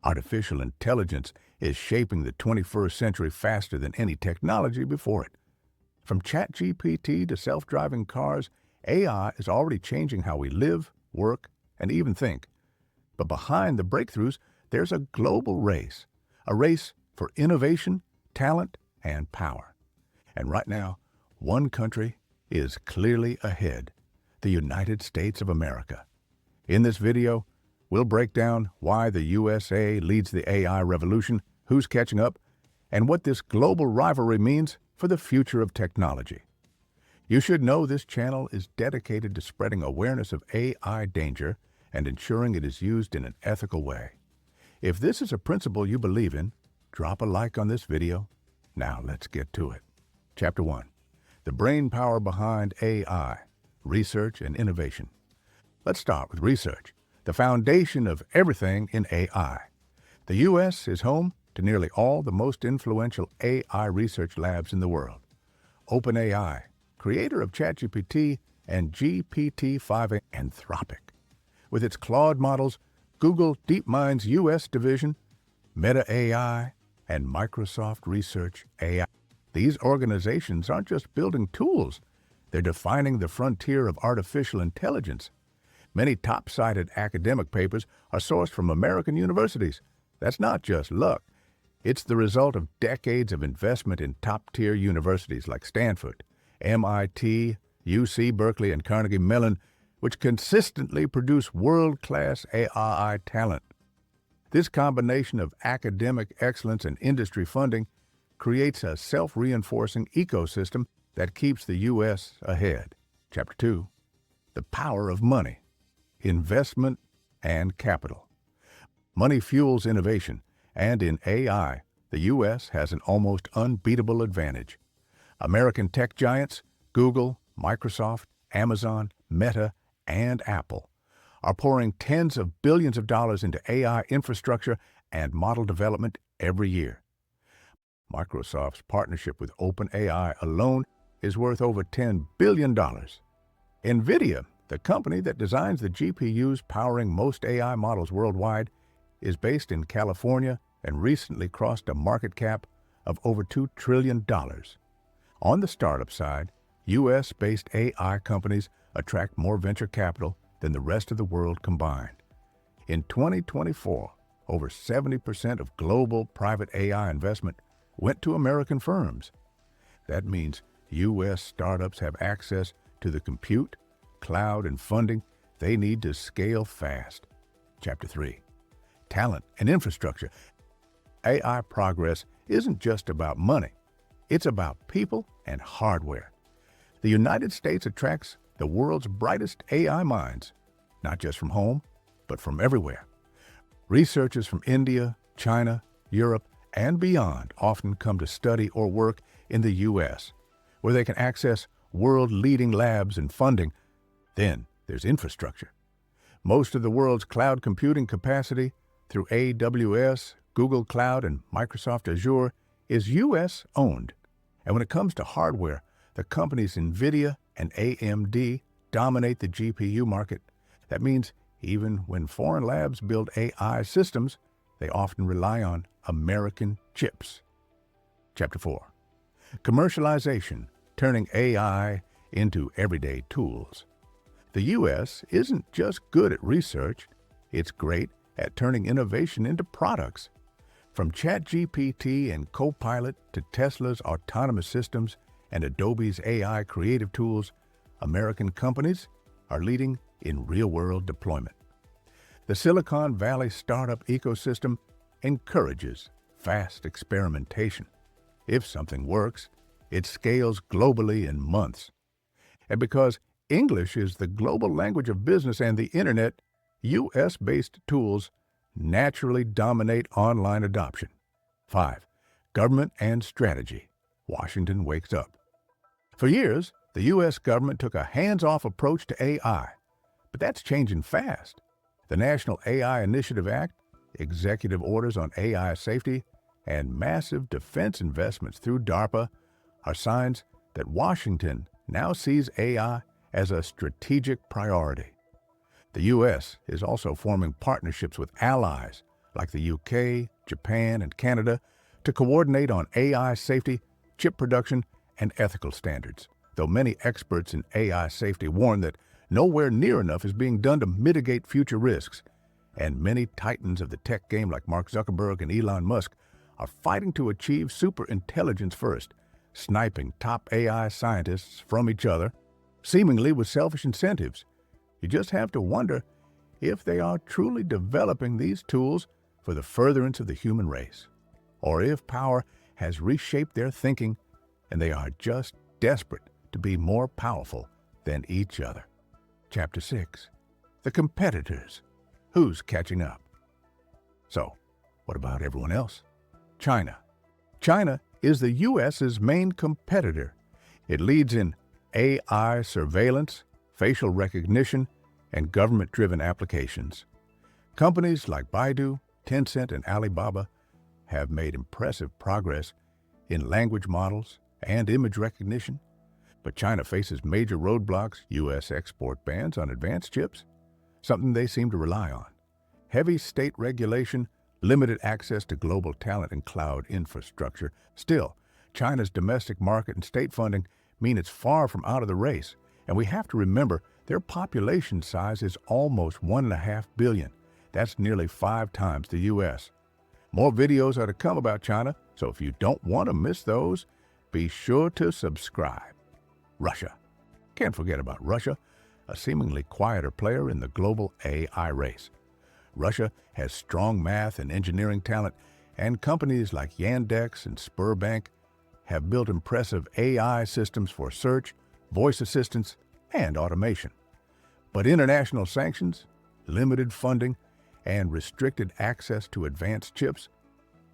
Artificial intelligence is shaping the 21st century faster than any technology before it. From ChatGPT to self-driving cars, AI is already changing how we live, work, and even think. But behind the breakthroughs, there's a global race, a race for innovation, talent, and power. And right now, one country is clearly ahead, the United States of America. In this video, we'll break down why the USA leads the AI revolution, who's catching up, and what this global rivalry means for the future of technology. You should know this channel is dedicated to spreading awareness of AI danger and ensuring it is used in an ethical way. If this is a principle you believe in, drop a like on this video. Now let's get to it. Chapter 1. The brain power behind AI, research and innovation. Let's start with research, the foundation of everything in AI. The U.S. is home to nearly all the most influential AI research labs in the world. OpenAI, creator of ChatGPT and GPT-5, Anthropic. With its Claude models, Google DeepMind's U.S. division, Meta AI, and Microsoft Research AI. These organizations aren't just building tools, they're defining the frontier of artificial intelligence. Many top-cited academic papers are sourced from American universities. That's not just luck. It's the result of decades of investment in top-tier universities like Stanford, MIT, UC Berkeley, and Carnegie Mellon, which consistently produce world-class AI talent. This combination of academic excellence and industry funding creates a self-reinforcing ecosystem that keeps the U.S. ahead. Chapter 2. The power of money, investment, and capital. Money fuels innovation, and in AI, the U.S. has an almost unbeatable advantage. American tech giants, Google, Microsoft, Amazon, Meta, and Apple, are pouring tens of billions of dollars into AI infrastructure and model development every year. Microsoft's partnership with OpenAI alone is worth over $10 billion. NVIDIA, the company that designs the GPUs powering most AI models worldwide, is based in California and recently crossed a market cap of over $2 trillion. On the startup side, U.S.-based AI companies attract more venture capital than the rest of the world combined. In 2024, over 70% of global private AI investment went to American firms. That means U.S. startups have access to the compute, cloud, and funding they need to scale fast. Chapter 3. Talent and infrastructure. AI progress isn't just about money. It's about people and hardware. The United States attracts the world's brightest AI minds, not just from home, but from everywhere. Researchers from India, China, Europe, and beyond often come to study or work in the U.S., where they can access world-leading labs and funding. Then there's infrastructure. Most of the world's cloud computing capacity through AWS, Google Cloud, and Microsoft Azure is U.S.-owned. And when it comes to hardware, the companies NVIDIA and AMD dominate the GPU market. That means even when foreign labs build AI systems, they often rely on American chips. Chapter 4. Commercialization, turning AI into everyday tools. The U.S. isn't just good at research, it's great at turning innovation into products. From ChatGPT and Copilot to Tesla's autonomous systems and Adobe's AI creative tools, American companies are leading in real-world deployment. The Silicon Valley startup ecosystem encourages fast experimentation. If something works, it scales globally in months. And because English is the global language of business and the internet, U.S.-based tools naturally dominate online adoption. 5. Government and strategy. Washington wakes up. For years, the U.S. government took a hands-off approach to AI, but that's changing fast. The National AI Initiative Act, executive orders on AI safety, and massive defense investments through DARPA are signs that Washington now sees AI as a strategic priority. The U.S. is also forming partnerships with allies like the UK, Japan, and Canada to coordinate on AI safety, chip production, and ethical standards, though many experts in AI safety warn that nowhere near enough is being done to mitigate future risks, and many titans of the tech game like Mark Zuckerberg and Elon Musk are fighting to achieve superintelligence first, sniping top AI scientists from each other, seemingly with selfish incentives. You just have to wonder if they are truly developing these tools for the furtherance of the human race, or if power has reshaped their thinking and they are just desperate to be more powerful than each other. Chapter 6. The competitors. Who's catching up? So, what about everyone else? China. China is the U.S.'s main competitor. It leads in AI surveillance, facial recognition, and government-driven applications. Companies like Baidu, Tencent, and Alibaba have made impressive progress in language models and image recognition, but China faces major roadblocks, U.S. export bans on advanced chips, something they seem to rely on, heavy state regulation, limited access to global talent and cloud infrastructure. Still, China's domestic market and state funding mean it's far from out of the race, and we have to remember their population size is almost 1.5 billion. That's nearly 5 times the U.S. More videos are to come about China, so if you don't want to miss those, be sure to subscribe. Russia. Can't forget about Russia, a seemingly quieter player in the global AI race. Russia has strong math and engineering talent, and companies like Yandex and Sberbank have built impressive AI systems for search, voice assistance, and automation. But international sanctions, limited funding, and restricted access to advanced chips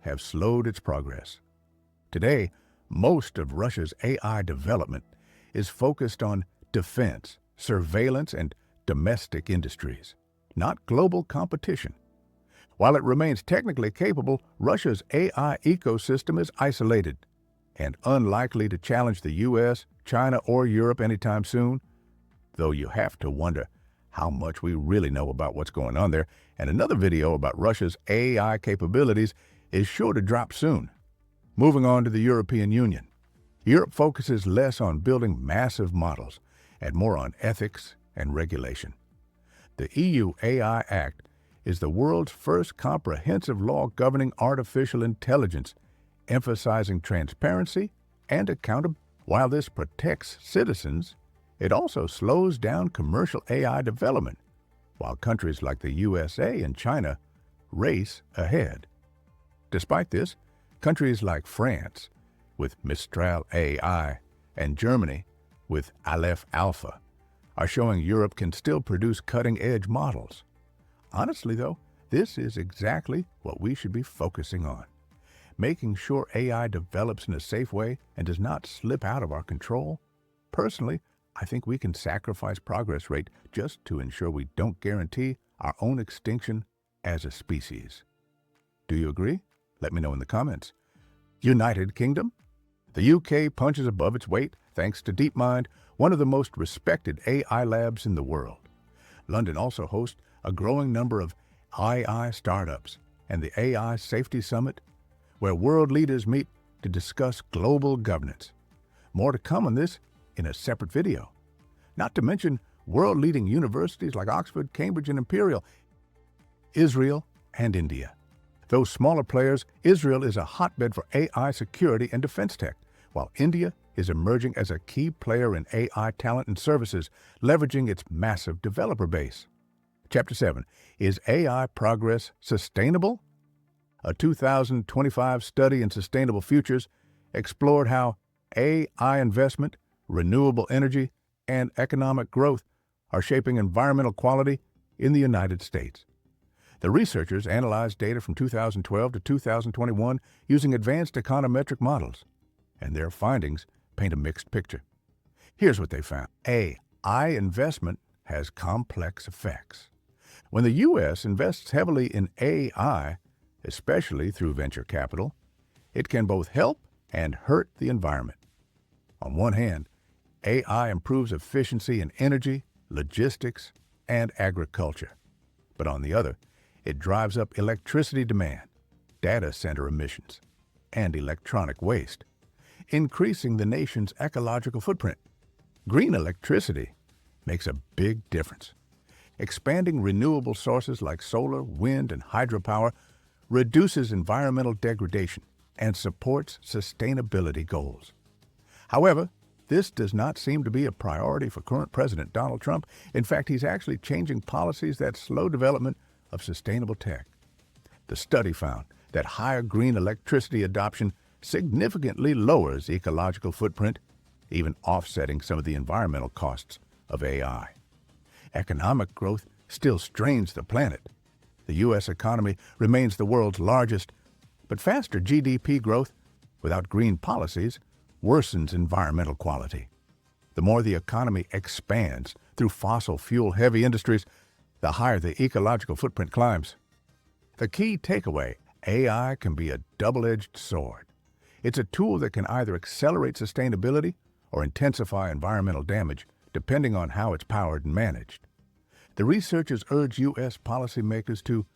have slowed its progress. Today, most of Russia's AI development is focused on defense, surveillance, and domestic industries, not global competition. While it remains technically capable, Russia's AI ecosystem is isolated and unlikely to challenge the US, China, or Europe anytime soon, though you have to wonder how much we really know about what's going on there, and another video about Russia's AI capabilities is sure to drop soon. Moving on to the European Union. Europe focuses less on building massive models and more on ethics and regulation. The EU AI Act is the world's first comprehensive law governing artificial intelligence, emphasizing transparency and accountability. While this protects citizens, it also slows down commercial AI development, while countries like the USA and China race ahead. Despite this, countries like France, with Mistral AI, and Germany, with Aleph Alpha, are showing Europe can still produce cutting-edge models. Honestly, though, this is exactly what we should be focusing on, making sure AI develops in a safe way and does not slip out of our control. Personally, I think we can sacrifice progress rate just to ensure we don't guarantee our own extinction as a species. Do you agree? Let me know in the comments. United Kingdom. The UK punches above its weight thanks to DeepMind, one of the most respected AI labs in the world. London also hosts a growing number of AI startups and the AI Safety Summit, where world leaders meet to discuss global governance. More to come on this in a separate video. Not to mention world-leading universities like Oxford, Cambridge, and Imperial, Israel, and India. Though smaller players, Israel is a hotbed for AI security and defense tech, while India is emerging as a key player in AI talent and services, leveraging its massive developer base. Chapter 7. Is AI progress sustainable? A 2025 study in sustainable futures explored how AI investment, renewable energy, and economic growth are shaping environmental quality in the United States. The researchers analyzed data from 2012 to 2021 using advanced econometric models, and their findings paint a mixed picture. Here's what they found. AI investment has complex effects. When the U.S. invests heavily in AI, especially through venture capital, it can both help and hurt the environment. On one hand, AI improves efficiency in energy, logistics, and agriculture. But on the other, It drives up electricity demand, data center emissions, and electronic waste, increasing the nation's ecological footprint. Green electricity makes a big difference. Expanding renewable sources like solar, wind, and hydropower reduces environmental degradation and supports sustainability goals. However, this does not seem to be a priority for current President Donald Trump. In fact, he's actually changing policies that slow development of sustainable tech. The study found that higher green electricity adoption significantly lowers ecological footprint, even offsetting some of the environmental costs of AI. Economic growth still strains the planet. The U.S. economy remains the world's largest, but faster GDP growth without green policies worsens environmental quality. The more the economy expands through fossil fuel-heavy industries, the higher the ecological footprint climbs. The key takeaway: AI can be a double-edged sword. It's a tool that can either accelerate sustainability or intensify environmental damage, depending on how it's powered and managed. The researchers urge U.S. policymakers to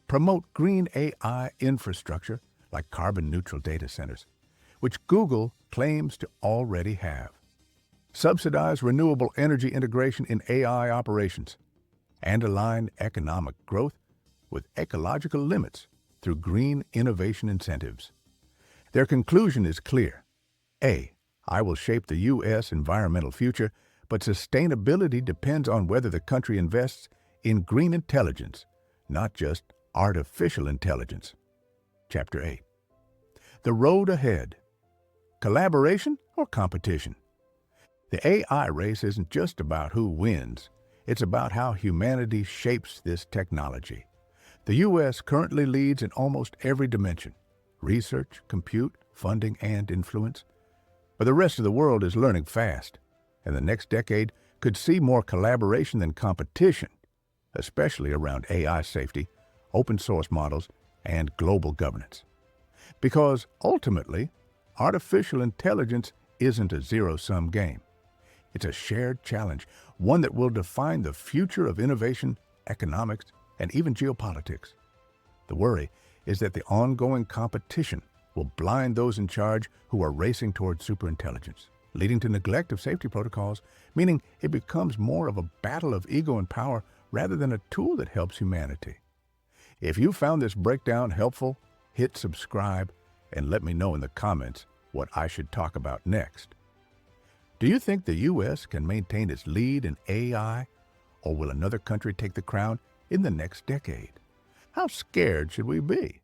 promote green AI infrastructure like carbon-neutral data centers, which Google claims to already have, subsidize renewable energy integration in AI operations, and align economic growth with ecological limits through green innovation incentives. Their conclusion is clear. AI will shape the U.S. environmental future, but sustainability depends on whether the country invests in green intelligence, not just artificial intelligence. Chapter 8. The road ahead. Collaboration or competition? The AI race isn't just about who wins. It's about how humanity shapes this technology. The U.S. currently leads in almost every dimension: research, compute, funding, and influence. But the rest of the world is learning fast, and the next decade could see more collaboration than competition, especially around AI safety, open source models, and global governance. Because ultimately, artificial intelligence isn't a zero-sum game. It's a shared challenge, one that will define the future of innovation, economics, and even geopolitics. The worry is that the ongoing competition will blind those in charge who are racing toward superintelligence, leading to neglect of safety protocols, meaning it becomes more of a battle of ego and power rather than a tool that helps humanity. If you found this breakdown helpful, hit subscribe and let me know in the comments what I should talk about next. Do you think the U.S. can maintain its lead in AI, or will another country take the crown in the next decade? How scared should we be?